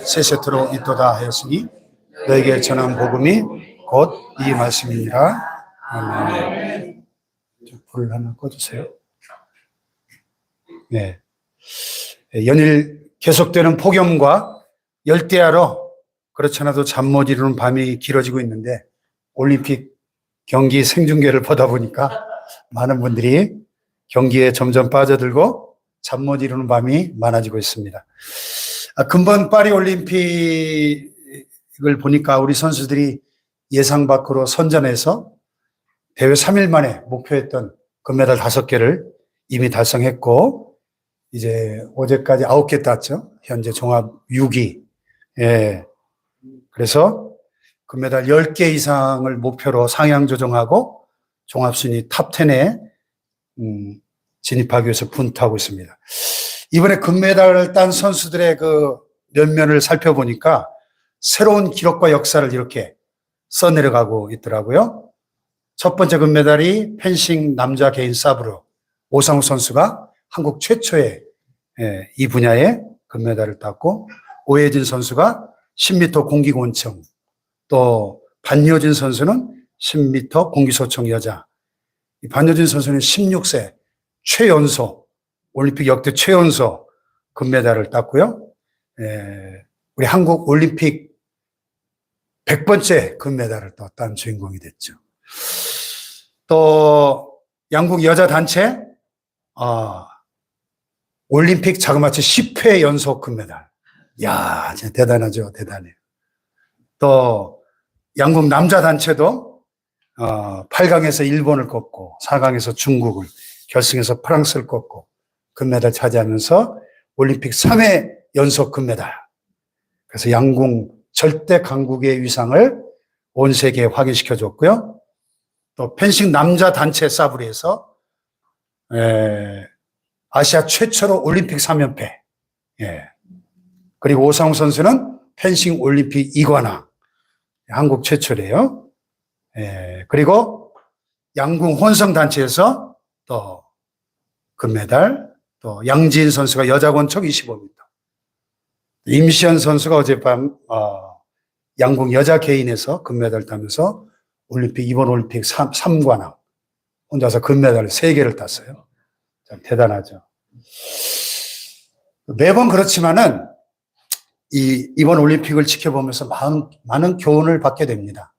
세 세트로 있도다 하였으니 너에게 전한 복음이 곧 이 말씀이니라. 아멘. 불을 하나 꺼주세요. 네. 연일 계속되는 폭염과 열대야로 그렇지 않아도 잠 못 이루는 밤이 길어지고 있는데 올림픽 경기 생중계를 보다 보니까 많은 분들이 경기에 점점 빠져들고 잠 못 이루는 밤이 많아지고 있습니다. 근본 파리 올림픽을 보니까 우리 선수들이 예상 밖으로 선전해서 대회 3일 만에 목표했던 금메달 5개를 이미 달성했고 이제 어제까지 9개 땄죠. 현재 종합 6위. 예. 그래서 금메달 10개 이상을 목표로 상향 조정하고 종합순위 탑 10에 진입하기 위해서 분투하고 있습니다. 이번에 금메달을 딴 선수들의 그 면면을 살펴보니까 새로운 기록과 역사를 이렇게 써내려가고 있더라고요. 첫 번째 금메달이 펜싱 남자 개인 사브르 오상우 선수가 한국 최초의 이 분야에 금메달을 땄고, 오혜진 선수가 10m 공기권총, 또 반효진 선수는 10m 공기소총 여자. 이 반효진 선수는 16세 최연소, 올림픽 역대 최연소 금메달을 땄고요. 우리 한국 올림픽 100번째 금메달을 또 딴 주인공이 됐죠. 또 양궁 여자 단체 올림픽 자그마치 10회 연속 금메달. 이야, 진짜 대단하죠. 대단해요. 또 양궁 남자 단체도 8강에서 일본을 꺾고 4강에서 중국을, 결승에서 프랑스를 꺾고 금메달 차지하면서 올림픽 3회 연속 금메달. 그래서 양궁 절대 강국의 위상을 온 세계에 확인시켜 줬고요. 또 펜싱 남자 단체 사브리에서 아시아 최초로 올림픽 3연패. 예. 그리고 오상우 선수는 펜싱 올림픽 2관왕. 한국 최초래요. 예. 그리고 양궁 혼성 단체에서 또 금메달, 또 양지인 선수가 여자 권총 25m. 임시현 선수가 어젯밤 양궁 여자 개인에서 금메달 따면서 이번 올림픽 3관왕. 혼자서 금메달을 3개를 땄어요. 참 대단하죠. 매번 그렇지만은 이번 올림픽을 지켜보면서 많은 교훈을 받게 됩니다.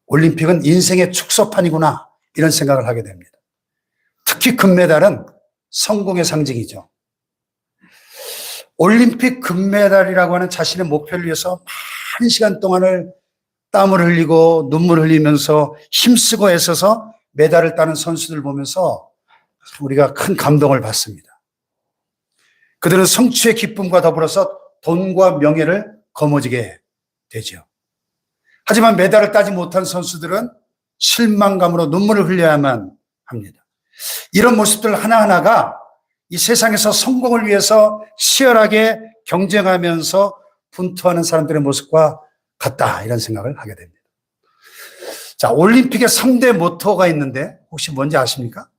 올림픽은 인생의 축소판이구나, 이런 생각을 하게 됩니다. 특히 금메달은 성공의 상징이죠. 올림픽 금메달이라고 하는 자신의 목표를 위해서 많은 시간 동안을 땀을 흘리고 눈물을 흘리면서 힘쓰고 애써서 메달을 따는 선수들 보면서 우리가 큰 감동을 받습니다. 그들은 성취의 기쁨과 더불어서 돈과 명예를 거머쥐게 되죠. 하지만 메달을 따지 못한 선수들은 실망감으로 눈물을 흘려야만 합니다. 이런 모습들 하나하나가 이 세상에서 성공을 위해서 치열하게 경쟁하면서 분투하는 사람들의 모습과 같다, 이런 생각을 하게 됩니다. 자, 올림픽의 3대 모토가 있는데 혹시 뭔지 아십니까?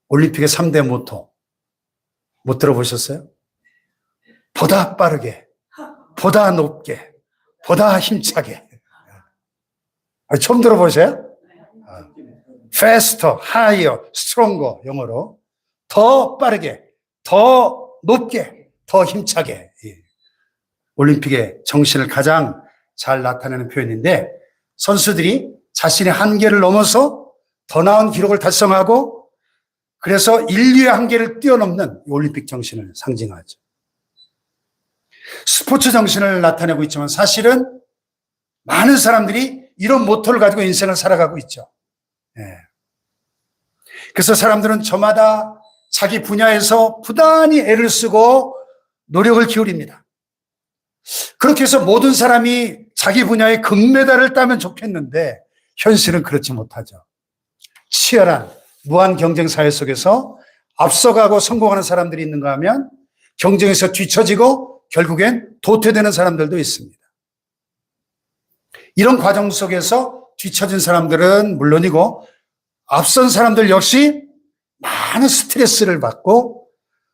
올림픽의 3대 모토. 못 들어보셨어요? 보다 빠르게, 보다 높게, 보다 힘차게. 처음 들어보세요? faster, higher, stronger, 영어로. 더 빠르게, 더 높게, 더 힘차게. 올림픽의 정신을 가장 잘 나타내는 표현인데, 선수들이 자신의 한계를 넘어서 더 나은 기록을 달성하고, 그래서 인류의 한계를 뛰어넘는 올림픽 정신을 상징하죠. 스포츠 정신을 나타내고 있지만 사실은 많은 사람들이 이런 모토를 가지고 인생을 살아가고 있죠. 그래서 사람들은 저마다 자기 분야에서 부단히 애를 쓰고 노력을 기울입니다. 그렇게 해서 모든 사람이 자기 분야의 금메달을 따면 좋겠는데 현실은 그렇지 못하죠. 치열한 무한 경쟁 사회 속에서 앞서가고 성공하는 사람들이 있는가 하면 경쟁에서 뒤처지고 결국엔 도태되는 사람들도 있습니다. 이런 과정 속에서 뒤처진 사람들은 물론이고 앞선 사람들 역시 많은 스트레스를 받고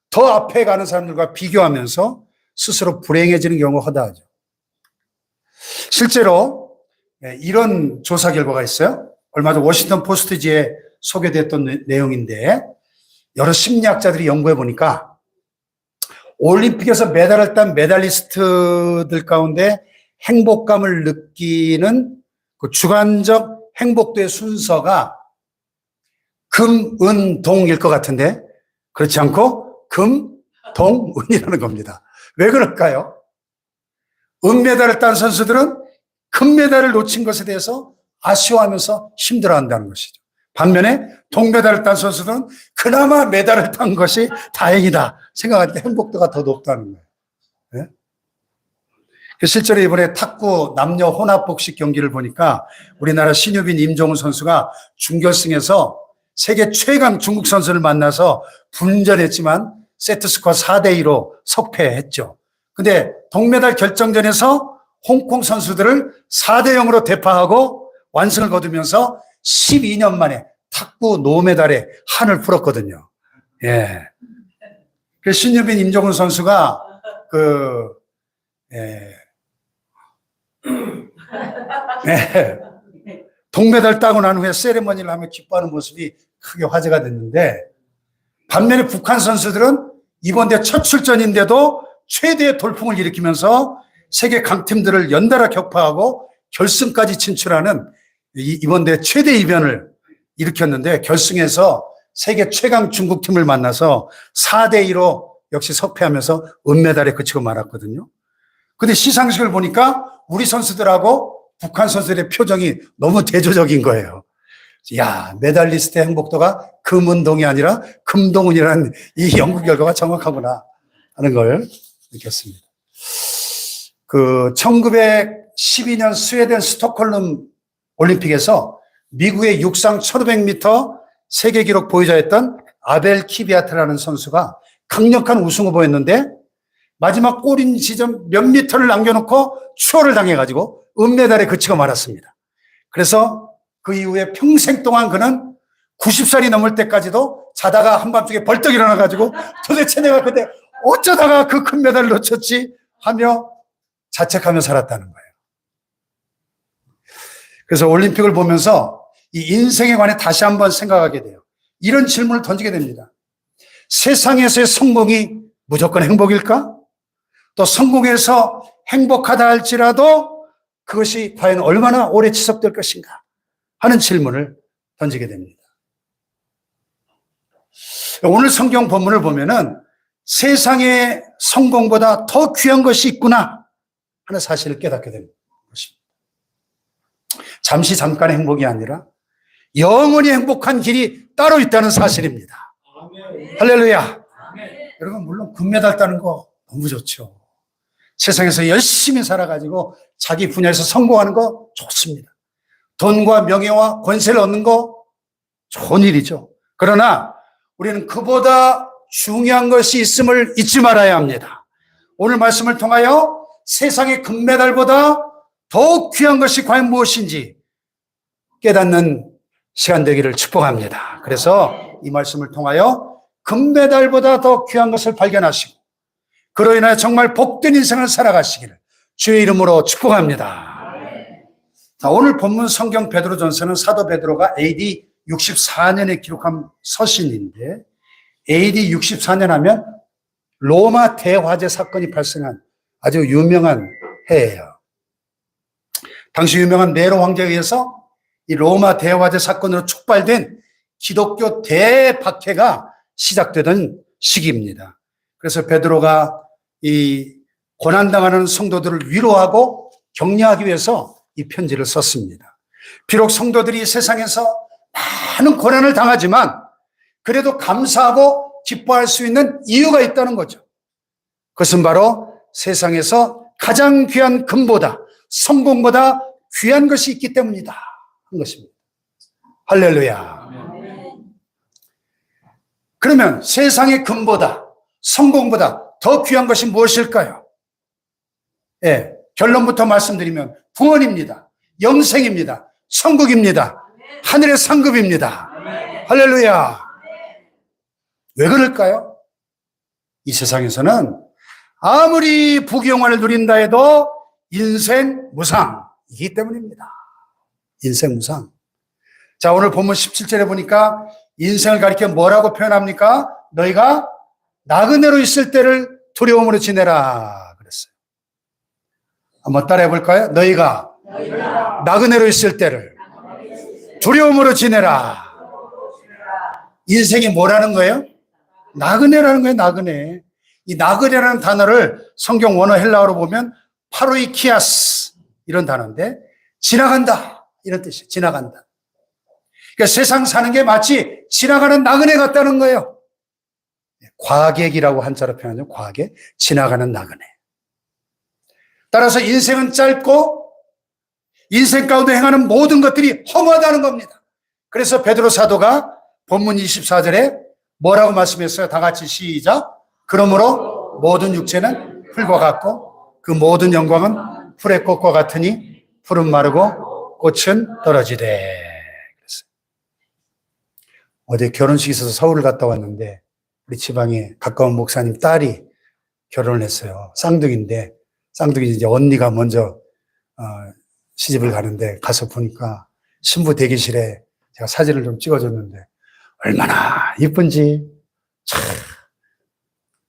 더 앞에 가는 사람들과 비교하면서 스스로 불행해지는 경우가 허다하죠. 실제로 이런 조사 결과가 있어요. 얼마 전 워싱턴 포스트지에 소개됐던 내용인데 여러 심리학자들이 연구해 보니까 올림픽에서 메달을 딴 메달리스트들 가운데 행복감을 느끼는 그 주관적 행복도의 순서가 금, 은, 동일 것 같은데 그렇지 않고 금, 동, 은이라는 겁니다. 왜 그럴까요? 은메달을 딴 선수들은 금메달을 놓친 것에 대해서 아쉬워하면서 힘들어한다는 것이죠. 반면에 동메달을 딴 선수들은 그나마 메달을 딴 것이 다행이다 생각할 때 행복도가 더 높다는 거예요. 네? 실제로 이번에 탁구 남녀 혼합복식 경기를 보니까 우리나라 신유빈 임종훈 선수가 준결승에서 세계 최강 중국 선수를 만나서 분전했지만 세트스코어 4대2로 석패했죠. 근데 동메달 결정전에서 홍콩 선수들을 4대0으로 대파하고 완승을 거두면서 12년 만에 탁구 노메달에 한을 풀었거든요. 예. 그 신유빈 임종훈 선수가 동메달 따고 난 후에 세레머니를 하며 기뻐하는 모습이 크게 화제가 됐는데 반면에 북한 선수들은 이번 대회 첫 출전인데도 최대의 돌풍을 일으키면서 세계 강팀들을 연달아 격파하고 결승까지 진출하는 이번 대회 최대 이변을 일으켰는데 결승에서 세계 최강 중국팀을 만나서 4대2로 역시 석패하면서 은메달에 그치고 말았거든요. 근데 시상식을 보니까 우리 선수들하고 북한 선수들의 표정이 너무 대조적인 거예요. 야, 메달리스트의 행복도가 금은동이 아니라 금동은이라는 이 연구 결과가 정확하구나 하는 걸 느꼈습니다. 1912년 스웨덴 스톡홀름 올림픽에서 미국의 육상 1500m 세계 기록 보유자였던 아벨 키비아트라는 선수가 강력한 우승 후보였는데 마지막 골인 지점 몇 미터를 남겨놓고 추월을 당해가지고 은메달에 그치고 말았습니다. 그래서 그 이후에 평생 동안 그는 90살이 넘을 때까지도 자다가 한밤중에 벌떡 일어나가지고 도대체 내가 그때 어쩌다가 그 금메달을 놓쳤지 하며 자책하며 살았다는 거예요. 그래서 올림픽을 보면서 이 인생에 관해 다시 한번 생각하게 돼요. 이런 질문을 던지게 됩니다. 세상에서의 성공이 무조건 행복일까? 또 성공해서 행복하다 할지라도 그것이 과연 얼마나 오래 지속될 것인가 하는 질문을 던지게 됩니다. 오늘 성경 본문을 보면은 세상의 성공보다 더 귀한 것이 있구나 하는 사실을 깨닫게 되는 것입니다. 잠깐의 행복이 아니라 영원히 행복한 길이 따로 있다는 사실입니다. 아멘. 할렐루야. 아멘. 여러분 물론 금메달 따는 거 너무 좋죠. 세상에서 열심히 살아가지고 자기 분야에서 성공하는 거 좋습니다. 돈과 명예와 권세를 얻는 거 좋은 일이죠. 그러나 우리는 그보다 중요한 것이 있음을 잊지 말아야 합니다. 오늘 말씀을 통하여 세상의 금메달보다 더욱 귀한 것이 과연 무엇인지 깨닫는 시간 되기를 축복합니다. 그래서 이 말씀을 통하여 금메달보다 더 귀한 것을 발견하시고 그로 인하여 정말 복된 인생을 살아가시기를 주의 이름으로 축복합니다. 자, 오늘 본문 성경 베드로전서는 사도 베드로가 AD 64년에 기록한 서신인데 AD 64년 하면 로마 대화재 사건이 발생한 아주 유명한 해예요. 당시 유명한 네로 황제에 의해서 이 로마 대화재 사건으로 촉발된 기독교 대박해가 시작되던 시기입니다. 그래서 베드로가 이 고난당하는 성도들을 위로하고 격려하기 위해서 이 편지를 썼습니다. 비록 성도들이 세상에서 많은 고난을 당하지만 그래도 감사하고 기뻐할 수 있는 이유가 있다는 거죠. 그것은 바로 세상에서 가장 귀한 금보다 성공보다 귀한 것이 있기 때문이다 한 것입니다. 할렐루야. 그러면 세상의 금보다 성공보다 더 귀한 것이 무엇일까요? 예, 결론부터 말씀드리면 구원입니다. 영생입니다. 천국입니다. 하늘의 상급입니다. 할렐루야. 왜 그럴까요? 이 세상에서는 아무리 부귀영화를 누린다 해도 인생 무상이기 때문입니다. 인생 무상. 자, 오늘 본문 17절에 보니까 인생을 가리켜 뭐라고 표현합니까? 너희가 나그네로 있을 때를 두려움으로 지내라 그랬어요. 한번 따라해 볼까요? 너희가 나그네로 있을 때를 두려움으로 지내라. 인생이 뭐라는 거예요? 나그네라는 거예요, 나그네. 이 나그네라는 단어를 성경 원어 헬라어로 보면 파로이키아스 이런 단어인데 지나간다 이런 뜻이에요. 지나간다. 그러니까 세상 사는 게 마치 지나가는 나그네 같다는 거예요. 과객이라고 한자로 표현하죠. 과객, 지나가는 나그네. 따라서 인생은 짧고 인생 가운데 행하는 모든 것들이 허무하다는 겁니다. 그래서 베드로 사도가 본문 24절에 뭐라고 말씀했어요? 다 같이 시작. 그러므로 모든 육체는 풀과 같고 그 모든 영광은 풀의 꽃과 같으니 풀은 마르고 꽃은 떨어지되. 그랬어요. 어제 결혼식이 있어서 서울을 갔다 왔는데 우리 지방에 가까운 목사님 딸이 결혼을 했어요. 쌍둥이인데 쌍둥이 이제 언니가 먼저 시집을 가는데 가서 보니까 신부 대기실에 제가 사진을 좀 찍어줬는데 얼마나 이쁜지 참.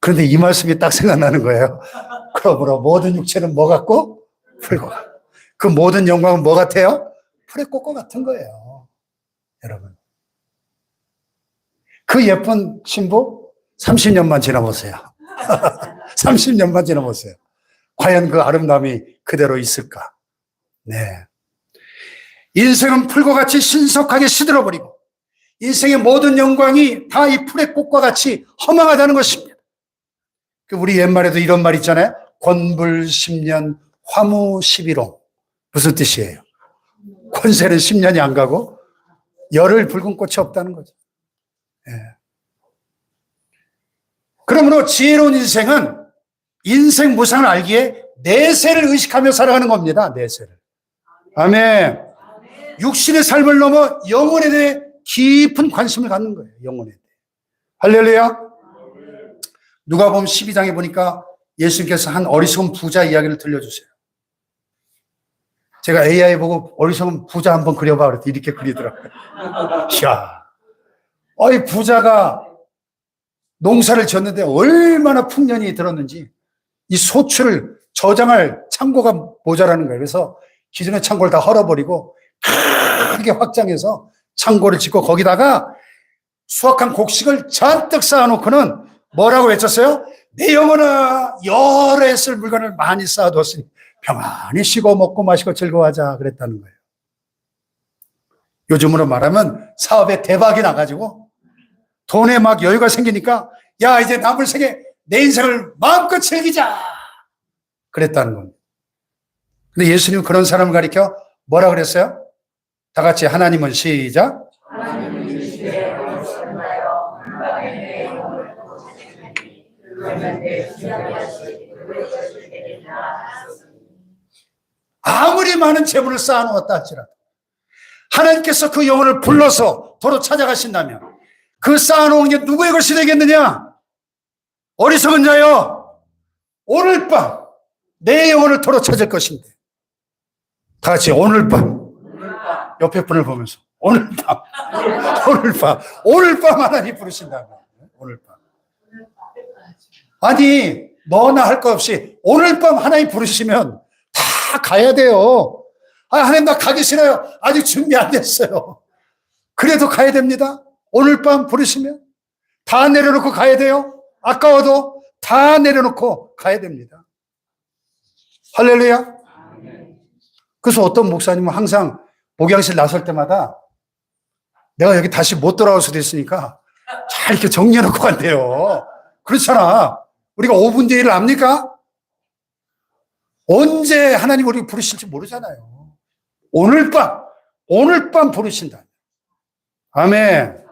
그런데 이 말씀이 딱 생각나는 거예요. 그러므로 모든 육체는 뭐 같고? 풀과 같고. 그 모든 영광은 뭐 같아요? 풀의 꽃과 같은 거예요. 여러분. 그 예쁜 신부 30년만 지나보세요. 30년만 지나보세요. 과연 그 아름다움이 그대로 있을까? 네. 인생은 풀과 같이 신속하게 시들어버리고 인생의 모든 영광이 다 이 풀의 꽃과 같이 허망하다는 것입니다. 우리 옛말에도 이런 말 있잖아요. 권불 10년, 화무 11호. 무슨 뜻이에요? 권세는 10년이 안 가고 열흘 붉은 꽃이 없다는 거죠. 예. 그러므로 지혜로운 인생은 인생 무상을 알기에 내세를 의식하며 살아가는 겁니다. 내세를. 아멘. 육신의 삶을 넘어 영혼에 대해 깊은 관심을 갖는 거예요. 영혼에 대해. 할렐루야. 누가복음 12장에 보니까 예수님께서 한 어리석은 부자 이야기를 들려주세요. 제가 AI 보고 어리석은 부자 한번 그려봐 그랬더니 이렇게 그리더라고요. 이야, 이 부자가 농사를 지었는데 얼마나 풍년이 들었는지 이 소출을 저장할 창고가 모자라는 거예요. 그래서 기존의 창고를 다 헐어버리고 크게 확장해서 창고를 짓고 거기다가 수확한 곡식을 잔뜩 쌓아놓고는 뭐라고 외쳤어요? 내 영혼아 여러 해 쓸 물건을 많이 쌓아뒀으니 평안히 쉬고 먹고 마시고 즐거워하자 그랬다는 거예요. 요즘으로 말하면 사업에 대박이 나가지고 돈에 막 여유가 생기니까 야 이제 남을 생에 내 인생을 마음껏 즐기자 그랬다는 겁니다. 근데 예수님은 그런 사람을 가리켜 뭐라 그랬어요? 다 같이 하나님은 시작. 하나님은 주시되 어리석나요 한방에 내 영혼을 찾으시니 그러면 내 기업이었으니 아무리 많은 재물을 쌓아놓았다 할지라도 하나님께서 그 영혼을 불러서 도로 찾아가신다면 그 쌓아놓은 게 누구의 것이 되겠느냐? 어리석은 자여 오늘 밤 내 영혼을 도로 찾을 것인데 다 같이 오늘 밤 옆에 분을 보면서 오늘 밤 하나님 부르신다면 오늘 밤 아니 너나 할 것 없이 오늘 밤 하나님 부르시면 다 가야 돼요. 하나님 나 가기 싫어요. 아직 준비 안 됐어요. 그래도 가야 됩니다. 오늘 밤 부르시면 다 내려놓고 가야 돼요. 아까워도 다 내려놓고 가야 됩니다. 할렐루야. 그래서 어떤 목사님은 항상 목양실 나설 때마다 내가 여기 다시 못 돌아올 수도 있으니까 잘 이렇게 정리해놓고 간대요. 그렇잖아. 우리가 5분 뒤를 압니까? 언제 하나님 우리 부르실지 모르잖아요. 오늘 밤 부르신다. 아멘.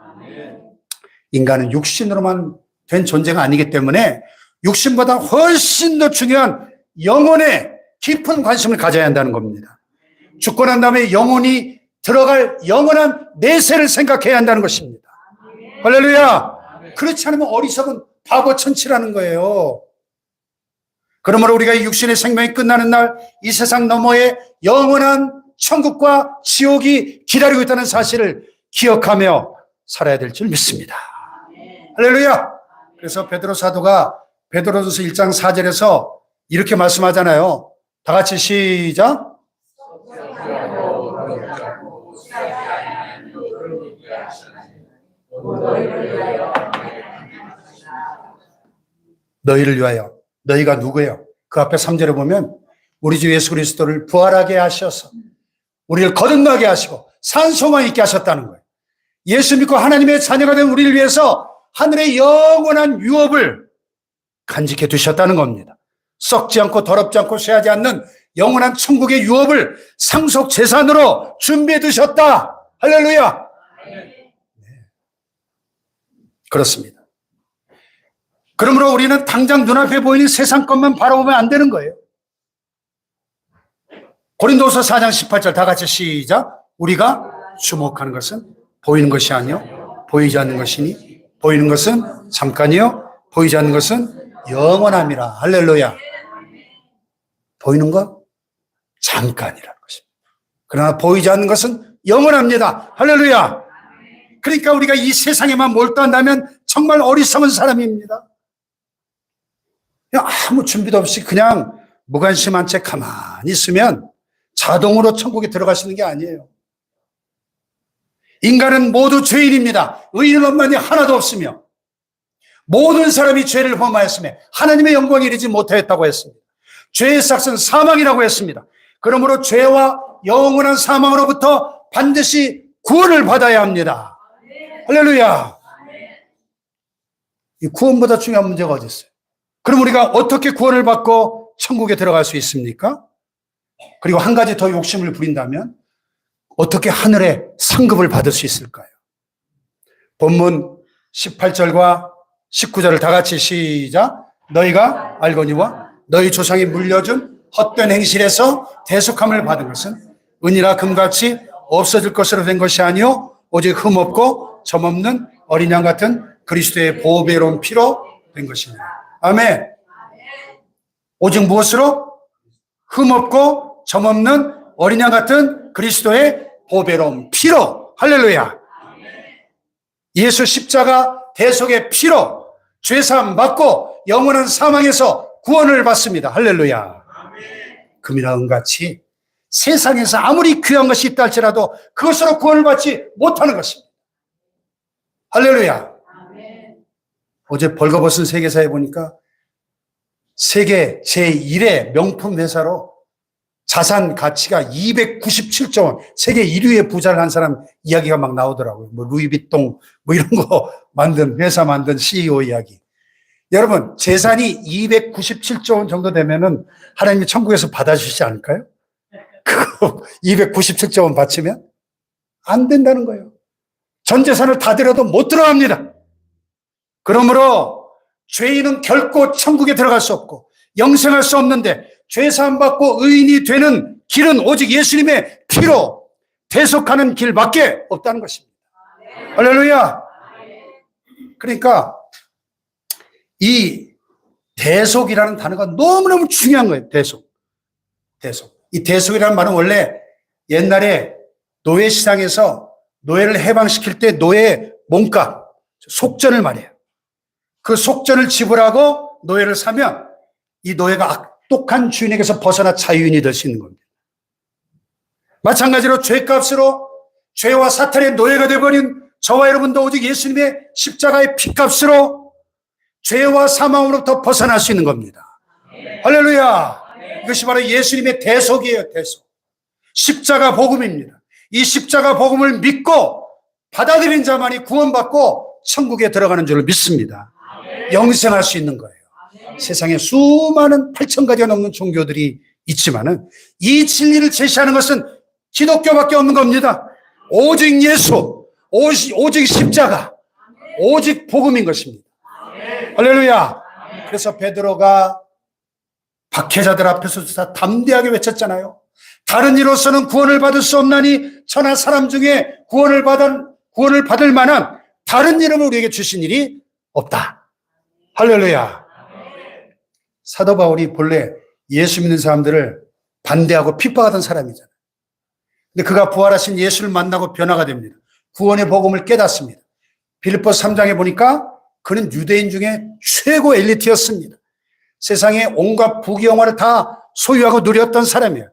인간은 육신으로만 된 존재가 아니기 때문에 육신보다 훨씬 더 중요한 영혼에 깊은 관심을 가져야 한다는 겁니다. 죽고 난 다음에 영혼이 들어갈 영원한 내세를 생각해야 한다는 것입니다. 할렐루야. 그렇지 않으면 어리석은 바보 천치라는 거예요. 그러므로 우리가 이 육신의 생명이 끝나는 날 이 세상 너머에 영원한 천국과 지옥이 기다리고 있다는 사실을 기억하며 살아야 될 줄 믿습니다. 할렐루야. 그래서 베드로 사도가 베드로전서 1장 4절에서 이렇게 말씀하잖아요. 다 같이 시작. 너희를 위하여. 너희가 누구예요? 그 앞에 3절에 보면 우리 주 예수 그리스도를 부활하게 하셔서 우리를 거듭나게 하시고 산 소망 있게 하셨다는 거예요. 예수 믿고 하나님의 자녀가 된 우리를 위해서 하늘의 영원한 유업을 간직해 두셨다는 겁니다. 썩지 않고 더럽지 않고 쇠하지 않는 영원한 천국의 유업을 상속 재산으로 준비해 두셨다. 할렐루야. 네. 그렇습니다. 그러므로 우리는 당장 눈앞에 보이는 세상 것만 바라보면 안 되는 거예요. 고린도서 4장 18절 다 같이 시작. 우리가 주목하는 것은 보이는 것이 아니요 보이지 않는 것이니 보이는 것은 잠깐이요 보이지 않는 것은 영원함이라. 할렐루야. 보이는 것 잠깐이라는 것입니다. 그러나 보이지 않는 것은 영원합니다. 할렐루야. 그러니까 우리가 이 세상에만 몰두한다면 정말 어리석은 사람입니다. 그냥 아무 준비도 없이 그냥 무관심한 채 가만히 있으면 자동으로 천국에 들어갈 수 있는 게 아니에요. 인간은 모두 죄인입니다. 의인은 없나니 하나도 없으며 모든 사람이 죄를 범하였으며 하나님의 영광에 이르지 못하였다고 했습니다. 죄의 삭은 사망이라고 했습니다. 그러므로 죄와 영원한 사망으로부터 반드시 구원을 받아야 합니다. 할렐루야. 이 구원보다 중요한 문제가 어디 있어요? 그럼 우리가 어떻게 구원을 받고 천국에 들어갈 수 있습니까? 그리고 한 가지 더 욕심을 부린다면 어떻게 하늘의 상급을 받을 수 있을까요? 본문 18절과 19절을 다 같이 시작. 너희가 알거니와 너희 조상이 물려준 헛된 행실에서 대속함을 받은 것은 은이나 금같이 없어질 것으로 된 것이 아니요 오직 흠없고 점없는 어린 양 같은 그리스도의 보배로운 피로 된 것입니다. 아멘. 오직 무엇으로? 흠없고 점없는 어린 양 같은 그리스도의 보배로운 피로. 할렐루야. 예수 십자가 대속의 피로 죄사함 받고 영원한 사망에서 구원을 받습니다. 할렐루야. 금이나 은같이 세상에서 아무리 귀한 것이 있다 할지라도 그것으로 구원을 받지 못하는 것입니다. 할렐루야. 어제 벌거벗은 세계사에 보니까 세계 제1의 명품 회사로 자산 가치가 297조 원, 세계 1위의 부자를 한 사람 이야기가 막 나오더라고요. 뭐 루이비통 뭐 이런 거 만든 회사 만든 CEO 이야기. 여러분 재산이 297조 원 정도 되면은 하나님이 천국에서 받아주시지 않을까요? 그거 297조 원 바치면 안 된다는 거예요. 전 재산을 다 들여도 못 들어갑니다. 그러므로 죄인은 결코 천국에 들어갈 수 없고 영생할 수 없는데 죄사함 받고 의인이 되는 길은 오직 예수님의 피로 대속하는 길밖에 없다는 것입니다. 할렐루야. 그러니까 이 대속이라는 단어가 너무너무 중요한 거예요. 대속. 이 대속이라는 말은 원래 옛날에 노예 시장에서 노예를 해방시킬 때 노예 몸값, 속전을 말해요. 그 속전을 지불하고 노예를 사면 이 노예가 악독한 주인에게서 벗어나 자유인이 될 수 있는 겁니다. 마찬가지로 죄값으로 죄와 사탄의 노예가 되어버린 저와 여러분도 오직 예수님의 십자가의 피값으로 죄와 사망으로부터 벗어날 수 있는 겁니다. 할렐루야. 이것이 바로 예수님의 대속이에요. 대속. 십자가 복음입니다. 이 십자가 복음을 믿고 받아들인 자만이 구원받고 천국에 들어가는 줄 믿습니다. 영생할 수 있는 거예요. 세상에 수많은 8,000가지가 넘는 종교들이 있지만은 이 진리를 제시하는 것은 기독교밖에 없는 겁니다. 오직 예수, 오직 십자가, 오직 복음인 것입니다. 할렐루야. 그래서 베드로가 박해자들 앞에서 다 담대하게 외쳤잖아요. 다른 이로서는 구원을 받을 수 없나니 천하 사람 중에 구원을 받을 만한 다른 이름을 우리에게 주신 일이 없다. 할렐루야. 사도 바울이 본래 예수 믿는 사람들을 반대하고 핍박하던 사람이잖아요. 근데 그가 부활하신 예수를 만나고 변화가 됩니다. 구원의 복음을 깨닫습니다. 빌립보서 3장에 보니까 그는 유대인 중에 최고 엘리트였습니다. 세상에 온갖 부귀영화를 다 소유하고 누렸던 사람이에요.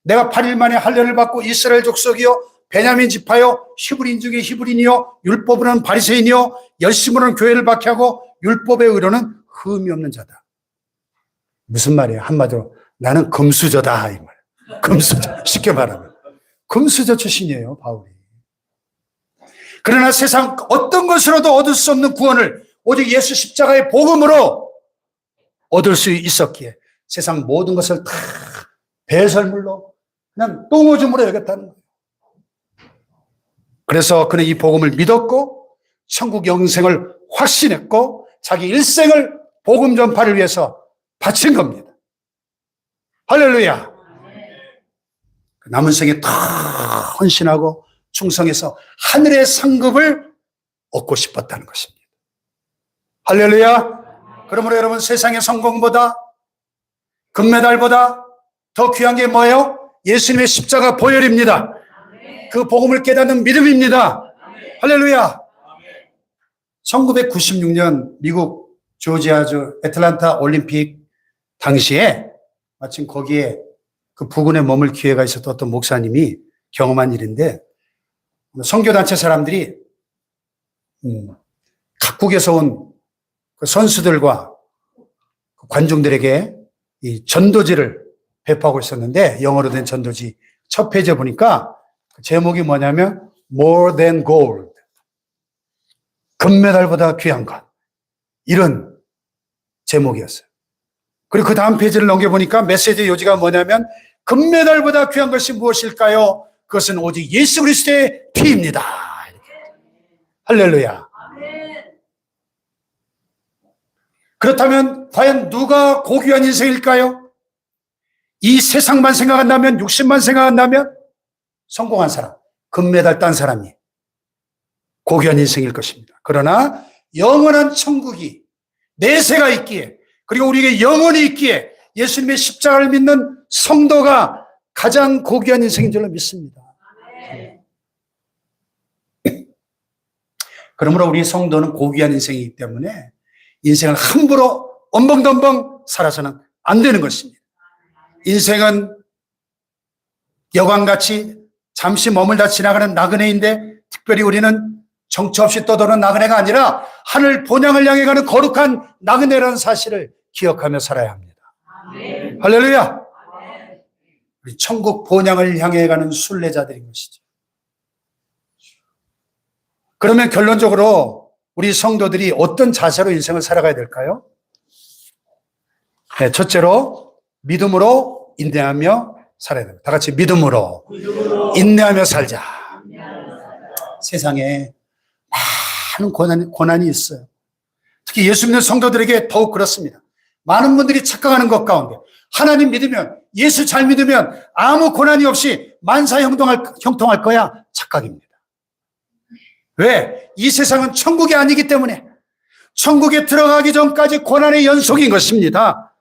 내가 8일 만에 할례를 받고 이스라엘 족속이요 베냐민 지파요 히브리인 중에 히브리인이요 율법으로는 바리새인이요 열심으로는 교회를 박해하고 율법의 의로는 흠이 없는 자다. 무슨 말이에요? 한마디로 나는 금수저다 이 말. 금수저. 쉽게 말하면 금수저 출신이에요 바울이. 그러나 세상 어떤 것으로도 얻을 수 없는 구원을 오직 예수 십자가의 복음으로 얻을 수 있었기에 세상 모든 것을 다 배설물로 그냥 똥오줌으로 여겼다는 거예요. 그래서 그는 이 복음을 믿었고 천국 영생을 확신했고 자기 일생을 복음 전파를 위해서 바친 겁니다. 할렐루야. 남은 생에 다 헌신하고 충성해서 하늘의 상급을 얻고 싶었다는 것입니다. 할렐루야. 그러므로 여러분 세상의 성공보다 금메달보다 더 귀한 게 뭐예요? 예수님의 십자가 보혈입니다. 그 복음을 깨닫는 믿음입니다. 할렐루야. 1996년 미국 조지아주 애틀란타 올림픽 당시에 마침 거기에 그 부근에 머물 기회가 있었던 어떤 목사님이 경험한 일인데 선교단체 사람들이 각국에서 온 그 선수들과 관중들에게 이 전도지를 배포하고 있었는데 영어로 된 전도지 첫 페이지에 보니까 제목이 뭐냐면 More than gold. 금메달보다 귀한 것. 이런 제목이었어요. 그리고 그 다음 페이지를 넘겨보니까 메시지의 요지가 뭐냐면 금메달보다 귀한 것이 무엇일까요? 그것은 오직 예수 그리스도의 피입니다. 할렐루야. 그렇다면 과연 누가 고귀한 인생일까요? 이 세상만 생각한다면, 육신만 생각한다면 성공한 사람, 금메달 딴 사람이 고귀한 인생일 것입니다. 그러나 영원한 천국이 내세가 있기에 그리고 우리에게 영원히 있기에 예수님의 십자가를 믿는 성도가 가장 고귀한 인생인 줄로 믿습니다. 그러므로 우리 성도는 고귀한 인생이기 때문에 인생을 함부로 엄벙덤벙 살아서는 안 되는 것입니다. 인생은 여관같이 잠시 머물다 지나가는 나그네인데 특별히 우리는 정처 없이 떠도는 나그네가 아니라 하늘 본향을 향해 가는 거룩한 나그네라는 사실을 기억하며 살아야 합니다. 아멘. 할렐루야. 아멘. 우리 천국 본향을 향해 가는 순례자들인 것이죠. 그러면 결론적으로 우리 성도들이 어떤 자세로 인생을 살아가야 될까요? 네, 첫째로 믿음으로 인내하며 살아야 됩니다. 다 같이 믿음으로 인내하며 살자. 세상에 많은 고난이 있어요. 특히 예수 믿는 성도들에게 더욱 그렇습니다. 많은 분들이 착각하는 것 가운데 하나님 믿으면 예수 잘 믿으면 아무 고난이 없이 만사 형통할 거야. 착각입니다. 왜? 이 세상은 천국이 아니기 때문에 천국에 들어가기 전까지 고난의 연속인 것입니다.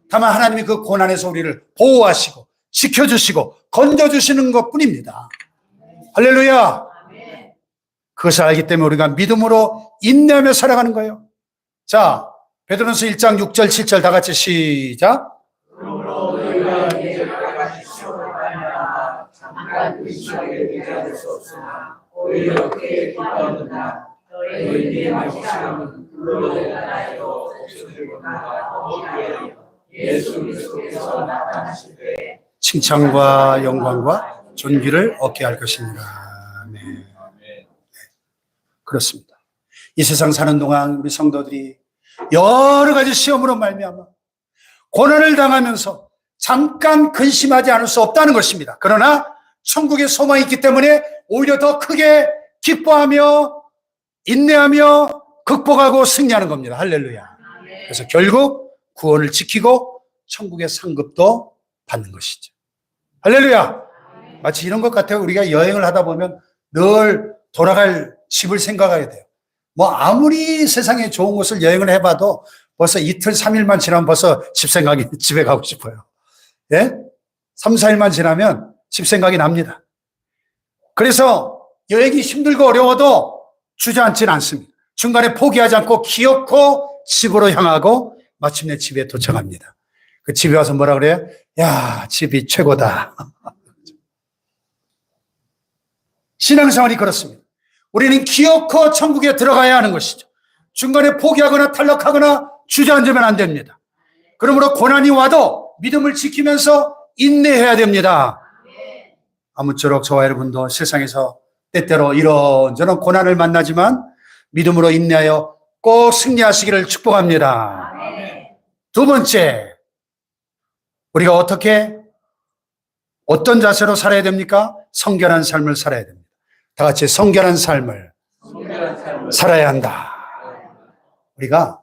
다만 하나님이 그 고난에서 우리를 보호하시고 지켜주시고 건져주시는 것뿐입니다. 할렐루야. 그것을 알기 때문에 우리가 믿음으로 인내하며 살아가는 거예요. 자, 베드로전서 1장 6절 7절 다 같이 시작. 그러므로 너희가 예전까지 시험을 받냐 잠깐 의심하게 되지 않을 수 없으나 오히려 그의 기뻐하는다. 너희 인내의 시험은 불로되가 나이도 복수들보다 더하여 예수 그리스도께서 나타나실 때 칭찬과 영광과 존귀를 얻게 할 것입니다. 아멘. 그렇습니다. 이 세상 사는 동안 우리 성도들이 여러 가지 시험으로 말미암아 고난을 당하면서 잠깐 근심하지 않을 수 없다는 것입니다. 그러나 천국의 소망이 있기 때문에 오히려 더 크게 기뻐하며 인내하며 극복하고 승리하는 겁니다. 할렐루야. 그래서 결국 구원을 지키고 천국의 상급도 받는 것이죠. 할렐루야. 마치 이런 것 같아요. 우리가 여행을 하다 보면 늘 돌아갈 집을 생각하게 돼요. 뭐 아무리 세상에 좋은 곳을 여행을 해봐도 벌써 이틀, 3일만 지나면 벌써 집 생각이, 집에 가고 싶어요. 예? 3, 4일만 지나면 집 생각이 납니다. 그래서 여행이 힘들고 어려워도 주저앉지는 않습니다. 중간에 포기하지 않고 기어코 집으로 향하고 마침내 집에 도착합니다. 그 집에 와서 뭐라 그래요? 야, 집이 최고다. 신앙생활이 그렇습니다. 우리는 기어코 천국에 들어가야 하는 것이죠. 중간에 포기하거나 탈락하거나 주저앉으면 안 됩니다. 그러므로 고난이 와도 믿음을 지키면서 인내해야 됩니다. 아무쪼록 저와 여러분도 세상에서 때때로 이런저런 고난을 만나지만 믿음으로 인내하여 꼭 승리하시기를 축복합니다. 두 번째, 우리가 어떤 자세로 살아야 됩니까? 성결한 삶을 살아야 됩니다. 다 같이 성결한 삶을 살아야 한다. 우리가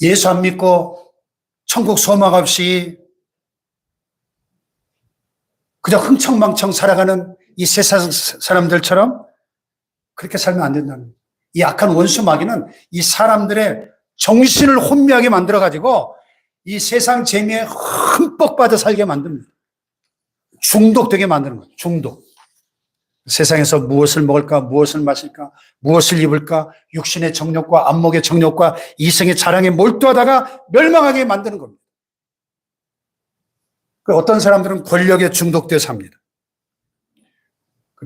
예수 안 믿고 천국 소망 없이 그저 흥청망청 살아가는 이 세상 사람들처럼 그렇게 살면 안 된다는 거예요. 이 악한 원수 마귀는 이 사람들의 정신을 혼미하게 만들어가지고 이 세상 재미에 흠뻑 빠져 살게 만듭니다. 중독되게 만드는 거예요. 중독. 세상에서 무엇을 먹을까, 무엇을 마실까, 무엇을 입을까, 육신의 정욕과 안목의 정욕과 이성의 자랑에 몰두하다가 멸망하게 만드는 겁니다. 어떤 사람들은 권력에 중독되어 삽니다.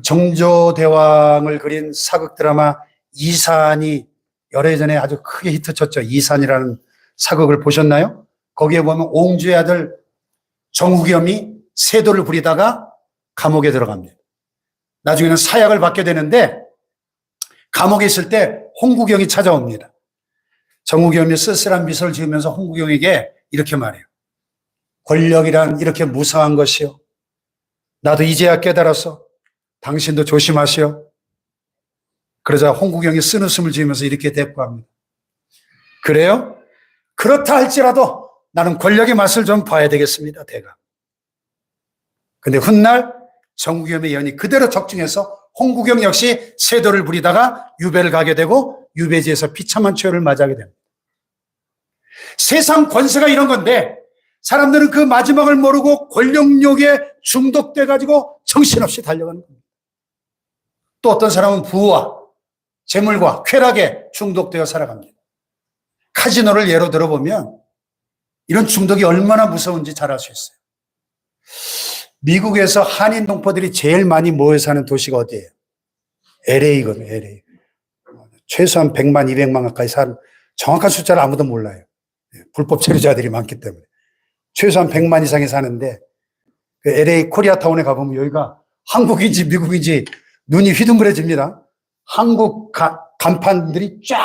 정조대왕을 그린 사극 드라마 이산이 오래전에 아주 크게 히트쳤죠. 이산이라는 사극을 보셨나요? 거기에 보면 옹주의 아들 정후겸이 세도를 부리다가 감옥에 들어갑니다. 나중에는 사약을 받게 되는데 감옥에 있을 때 홍구경이 찾아옵니다. 정후겸이 쓸쓸한 미소를 지으면서 홍구경에게 이렇게 말해요. 권력이란 이렇게 무상한 것이요. 나도 이제야 깨달았어. 당신도 조심하시오. 그러자 홍구경이 쓴웃음을 지으면서 이렇게 대꾸합니다. 그래요? 그렇다 할지라도 나는 권력의 맛을 좀 봐야 되겠습니다. 대가. 근데 훗날 정후겸의 예언이 그대로 적중해서 홍구경 역시 세도를 부리다가 유배를 가게 되고 유배지에서 비참한 최후를 맞이하게 됩니다. 세상 권세가 이런 건데 사람들은 그 마지막을 모르고 권력욕에 중독돼 가지고 정신없이 달려가는 겁니다. 또 어떤 사람은 부와 재물과 쾌락에 중독되어 살아갑니다. 카지노를 예로 들어보면 이런 중독이 얼마나 무서운지 잘 알 수 있어요. 미국에서 한인 동포들이 제일 많이 모여 사는 도시가 어디예요? LA거든요, LA. 최소한 100만, 200만 가까이 사는, 정확한 숫자를 아무도 몰라요. 불법 체류자들이 많기 때문에. 최소한 100만 이상이 사는데, 그 LA 코리아타운에 가보면 여기가 한국인지 미국인지 눈이 휘둥그레집니다. 한국 간판들이 쫙,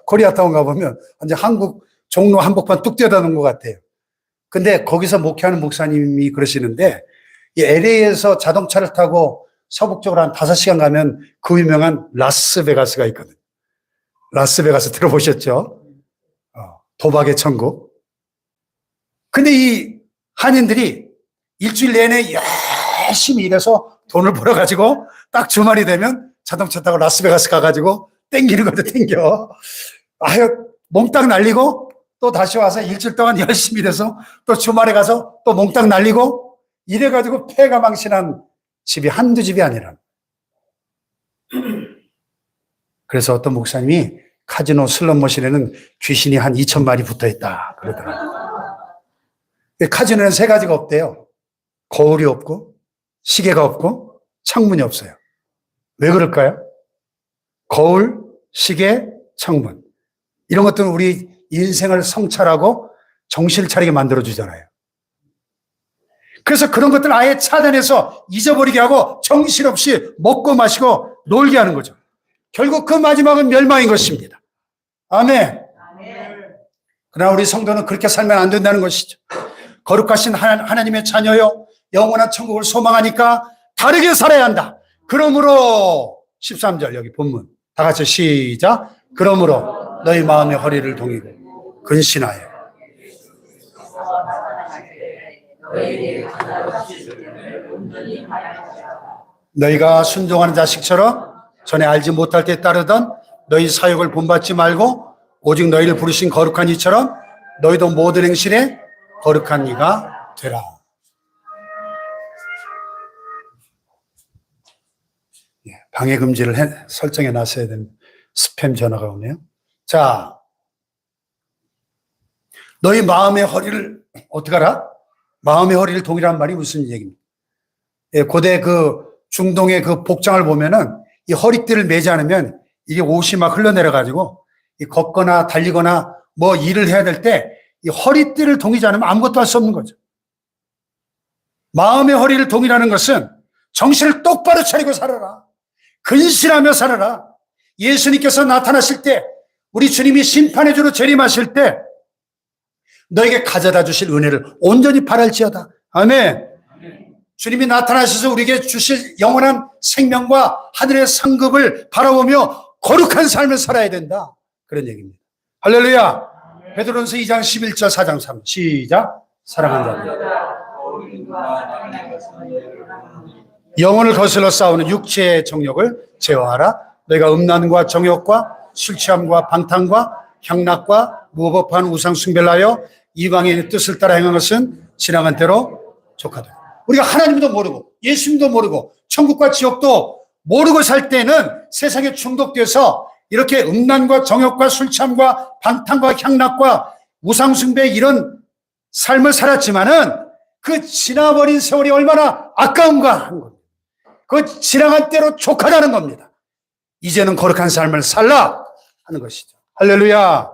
코리아타운 가보면 완전 한국 종로 한복판 뚝 떼다 놓은 것 같아요. 근데 거기서 목회하는 목사님이 그러시는데, 이 LA에서 자동차를 타고 서북 쪽으로 한 5시간 가면 그 유명한 라스베가스가 있거든요. 라스베가스 들어보셨죠? 도박의 천국. 근데 이 한인들이 일주일 내내 열심히 일해서 돈을 벌어가지고 딱 주말이 되면 자동차 타고 라스베가스 가가지고 땡기는 거죠, 땡겨. 아유, 몽땅 날리고 또 다시 와서 일주일 동안 열심히 일해서 또 주말에 가서 또 몽땅 날리고 이래가지고 폐가 망신한 집이 한두 집이 아니라. 그래서 어떤 목사님이 카지노 슬롯머신에는 귀신이 한 2,000마리 붙어 있다 그러더라고요. 카지노는 3가지가 없대요. 거울이 없고 시계가 없고 창문이 없어요. 왜 그럴까요? 거울, 시계, 창문. 이런 것들은 우리 인생을 성찰하고 정신을 차리게 만들어주잖아요. 그래서 그런 것들 아예 차단해서 잊어버리게 하고 정신없이 먹고 마시고 놀게 하는 거죠. 결국 그 마지막은 멸망인 것입니다. 아멘. 그러나 우리 성도는 그렇게 살면 안 된다는 것이죠. 거룩하신 하나님의 자녀요, 영원한 천국을 소망하니까 다르게 살아야 한다. 그러므로 13절 여기 본문 다 같이 시작. 그러므로 너희 마음의 허리를 동이고 근신하여 너희가 순종하는 자식처럼 전에 알지 못할 때 따르던 너희 사욕을 본받지 말고 오직 너희를 부르신 거룩한 이처럼 너희도 모든 행실에 거룩한 이가 되라. 방해 금지를 설정해 놨어야 되는 스팸 전화가 오네요. 자, 너희 마음의 허리를 어떻게 하라? 마음의 허리를 동이라는 말이 무슨 얘기입니까? 고대 그 중동의 그 복장을 보면은 이 허리띠를 매지 않으면 이게 옷이 막 흘러내려가지고 이 걷거나 달리거나 뭐 일을 해야 될 때 이 허리띠를 동이지 않으면 아무것도 할 수 없는 거죠. 마음의 허리를 동이라는 것은 정신을 똑바로 차리고 살아라. 근신하며 살아라. 예수님께서 나타나실 때, 우리 주님이 심판의 주로 재림하실 때 너에게 가져다 주실 은혜를 온전히 바랄지어다. 아멘. 주님이 나타나셔서 우리에게 주실 영원한 생명과 하늘의 상급을 바라보며 거룩한 삶을 살아야 된다. 그런 얘기입니다. 할렐루야. 베드로전서 2장 11절 4장 3 시작. 사랑한다. 영혼을 거슬러 싸우는 육체의 정욕을 제어하라. 너희가 음란과 정욕과 술 취함과 방탕과 향락과 무법한 우상 숭배를 하여 이방인의 뜻을 따라 행한 것은 지나간 대로 족하다. 우리가 하나님도 모르고 예수님도 모르고 천국과 지옥도 모르고 살 때는 세상에 중독돼서 이렇게 음란과 정욕과 술 취함과 방탕과 향락과 우상 숭배 이런 삶을 살았지만은 그 지나버린 세월이 얼마나 아까운가 하는 겁니다. 그 지나간 대로 족하다는 겁니다. 이제는 거룩한 삶을 살라 하는 것이죠. 할렐루야.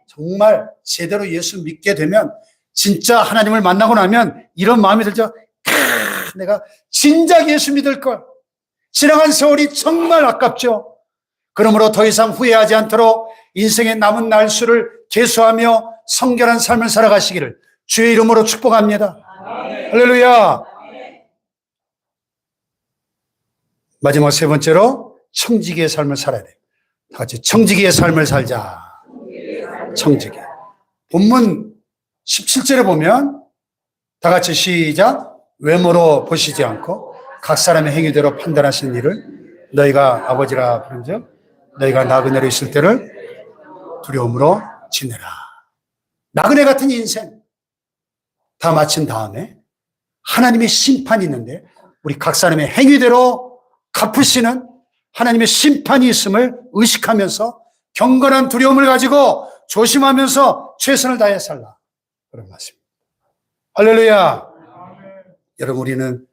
정말 제대로 예수 믿게 되면 진짜 하나님을 만나고 나면 이런 마음이 들죠. 내가 진작 예수 믿을 걸. 지나간 세월이 정말 아깝죠. 그러므로 더 이상 후회하지 않도록 인생의 남은 날수를 계수하며 성결한 삶을 살아가시기를 주의 이름으로 축복합니다. 할렐루야. 마지막 세 번째로 청지기의 삶을 살아야 돼요. 다 같이 청지기의 삶을 살자. 청지기. 본문 17절에 보면 다 같이 시작. 외모로 보시지 않고 각 사람의 행위대로 판단하시는 일을 너희가 아버지라 부른즉 너희가 나그네로 있을 때를 두려움으로 지내라. 나그네 같은 인생 다 마친 다음에 하나님의 심판이 있는데 우리 각 사람의 행위대로 갚으시는 하나님의 심판이 있음을 의식하면서 경건한 두려움을 가지고 조심하면서 최선을 다해 살라. 그런 말씀입니다. 할렐루야. 여러분, 우리는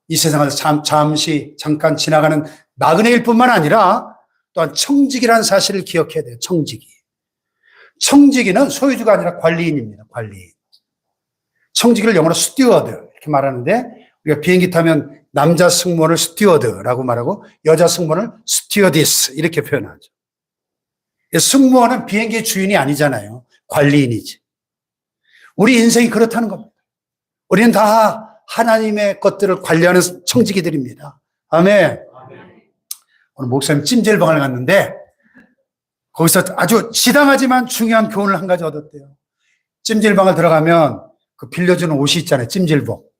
이 세상을 잠깐 지나가는 나그네일 뿐만 아니라 또한 청지기라는 사실을 기억해야 돼요. 청지기. 청지기는 소유주가 아니라 관리인입니다. 관리인. 청지기를 영어로 스튜어드 이렇게 말하는데 우리가 비행기 타면 남자 승무원을 스튜어드라고 말하고 여자 승무원을 스튜어디스 이렇게 표현하죠. 승무원은 비행기의 주인이 아니잖아요. 관리인이지. 우리 인생이 그렇다는 겁니다. 우리는 다 하나님의 것들을 관리하는 청지기들입니다. 아멘. 오늘 목사님 찜질방을 갔는데 거기서 아주 지당하지만 중요한 교훈을 한 가지 얻었대요. 찜질방을 들어가면 그 빌려주는 옷이 있잖아요. 찜질복.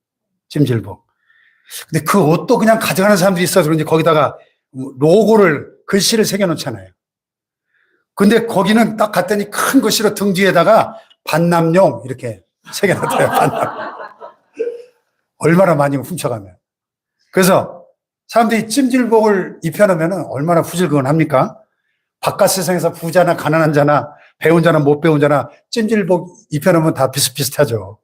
근데 그 옷도 그냥 가져가는 사람들이 있어서 그런지 거기다가 로고를, 글씨를 새겨놓잖아요. 근데 거기는 딱 갔더니 큰 글씨로 등 뒤에다가 반남용 이렇게 새겨놨대요. 반남. 얼마나 많이 훔쳐가면. 그래서 사람들이 찜질복을 입혀놓으면 얼마나 후질근합니까? 바깥 세상에서 부자나 가난한 자나 배운 자나 못 배운 자나 찜질복 입혀놓으면 다 비슷비슷하죠.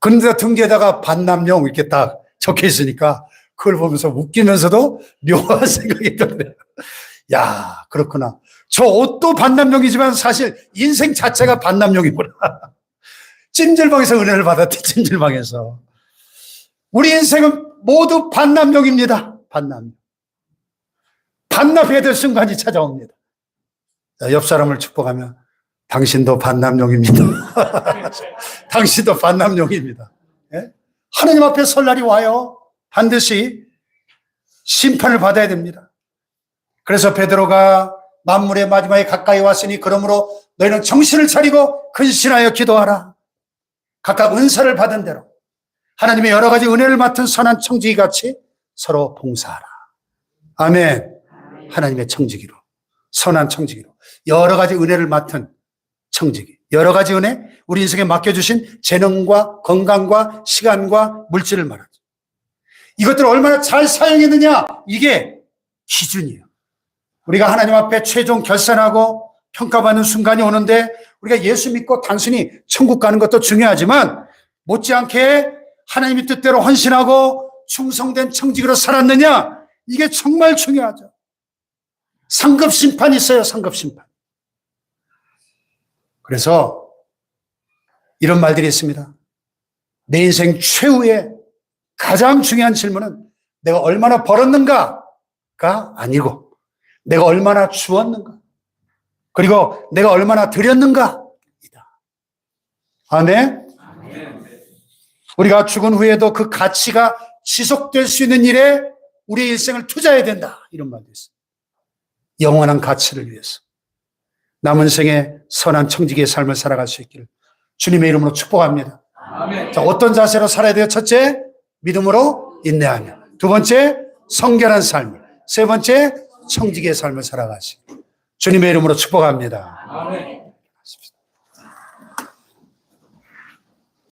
그런데 등 뒤에다가 반남용 이렇게 딱 적혀 있으니까 그걸 보면서 웃기면서도 묘한 생각이 드네요. 야, 그렇구나. 저 옷도 반남용이지만 사실 인생 자체가 반남용이구나. 찜질방에서 은혜를 받았대, 찜질방에서. 우리 인생은 모두 반남용입니다. 반남용. 반납해야 될 순간이 찾아옵니다. 옆 사람을 축복하며 당신도 반남용입니다. 당신도 반남용입니다. 예? 하나님 앞에 설 날이 와요. 반드시 심판을 받아야 됩니다. 그래서 베드로가 만물의 마지막에 가까이 왔으니 그러므로 너희는 정신을 차리고 근신하여 기도하라. 각각 은사를 받은 대로 하나님의 여러 가지 은혜를 맡은 선한 청지기같이 서로 봉사하라. 아멘. 하나님의 청지기로, 선한 청지기로. 여러 가지 은혜를 맡은 청지기, 여러 가지 은혜, 우리 인생에 맡겨주신 재능과 건강과 시간과 물질을 말하죠. 이것들을 얼마나 잘 사용했느냐, 이게 기준이에요. 우리가 하나님 앞에 최종 결산하고 평가받는 순간이 오는데 우리가 예수 믿고 단순히 천국 가는 것도 중요하지만 못지않게 하나님의 뜻대로 헌신하고 충성된 청직으로 살았느냐, 이게 정말 중요하죠. 상급 심판이 있어요. 상급 심판. 그래서 이런 말들이 있습니다. 내 인생 최후의 가장 중요한 질문은 내가 얼마나 벌었는가가 아니고 내가 얼마나 주었는가, 그리고 내가 얼마나 드렸는가이다. 아멘. 우리가 죽은 후에도 그 가치가 지속될 수 있는 일에 우리의 일생을 투자해야 된다, 이런 말도 있어요. 영원한 가치를 위해서 남은 생에 선한 청지기의 삶을 살아갈 수 있기를 주님의 이름으로 축복합니다. 아멘. 자, 어떤 자세로 살아야 돼요? 첫째, 믿음으로 인내하며. 두 번째, 성결한 삶을. 세 번째, 청지기의 삶을 살아가시기 주님의 이름으로 축복합니다. 아멘.